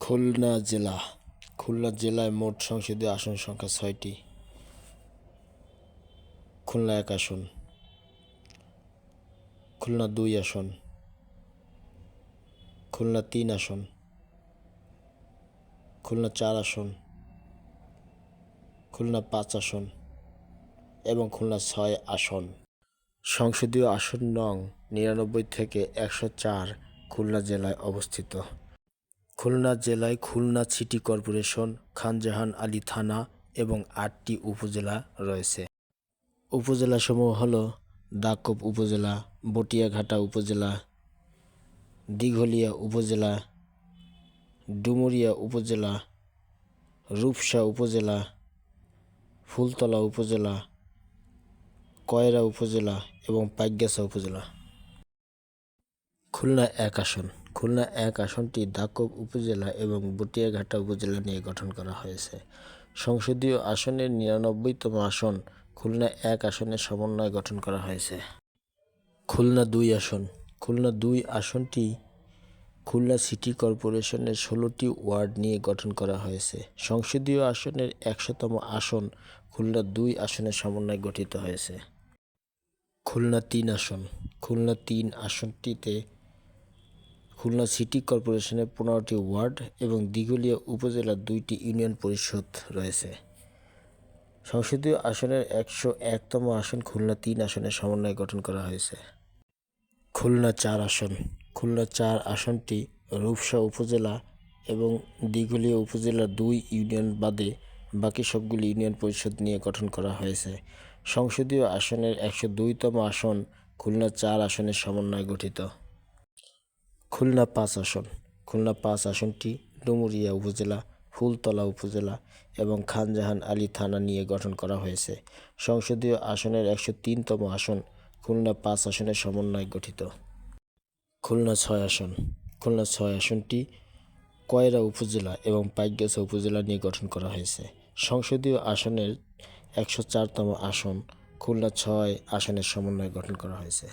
খুলনা জেলা। খুলনা জেলায় মোট সংসদীয় আসন সংখ্যা ৬টি। খুলনা ১ আসন, খুলনা ২ আসন, খুলনা ৩ আসন, খুলনা ৪ আসন, খুলনা ৫ আসন এবং খুলনা ৬ আসন। সংসদীয় আসন নং ৯৯ থেকে ১০৪ খুলনা জেলায় অবস্থিত। খুলনা জেলায় খুলনা সিটি কর্পোরেশন, খান জাহান আলী থানা এবং ৮টি উপজেলা রয়েছে। উপজেলাসমূহ হল দাকব উপজেলা, বটিয়াঘাটা উপজেলা, দিঘলিয়া উপজেলা, ডুমুরিয়া উপজেলা, রূপসা উপজেলা, ফুলতলা উপজেলা, কয়রা উপজেলা এবং পাইকগাছা উপজেলা। খুলনা ১ আসন। খুলনা ১ আসনটি দাকব উপজেলা এবং বটিয়াঘাটা উপজেলা নিয়ে গঠন করা হয়েছে। সংসদীয় আসনের ৯৯তম আসন খুলনা ১ আসনের সমন্বয়ে গঠন করা হয়েছে। খুলনা ২ আসন। খুলনা ২ আসনটি খুলনা সিটি কর্পোরেশনের ১৬টি ওয়ার্ড নিয়ে গঠন করা হয়েছে। সংসদীয় আসনের ১০০তম আসন খুলনা ২ আসনের সমন্বয়ে গঠিত হয়েছে। খুলনা ৩ আসন। খুলনা ৩ আসনটিতে খুলনা সিটি কর্পোরেশনের ১৫টি ওয়ার্ড এবং দিঘলিয়া উপজেলার ২টি ইউনিয়ন পরিষদ রয়েছে। সংসদীয় আসনের ১০১তম আসন খুলনা ৩ আসনের সমন্বয়ে গঠন করা হয়েছে। খুলনা ৪ আসন। খুলনা ৪ আসনটি রূপসা উপজেলা এবং দিঘলিয়া উপজেলার ২ ইউনিয়ন বাদে বাকি সবগুলি ইউনিয়ন পরিষদ নিয়ে গঠন করা হয়েছে। সংসদীয় আসনের ১০২তম আসন খুলনা ৪ আসনের সমন্বয়ে গঠিত। খুলনা ৫ আসন। খুলনা ৫ আসনটি ডুমুরিয়া উপজেলা, ফুলতলা উপজেলা এবং খান জাহান আলী থানা নিয়ে গঠন করা হয়েছে। সংসদীয় আসনের ১০৩তম আসন খুলনা ৫ আসনের সমন্বয়ে গঠিত। খুলনা ৬ আসন। খুলনা ৬ আসনটি কয়রা উপজেলা এবং পাইকগাছা উপজেলা নিয়ে গঠন করা হয়েছে। সংসদীয় আসনের ১০৪তম আসন খুলনা ৬ আসনের সমন্বয়ে গঠন করা হয়েছে।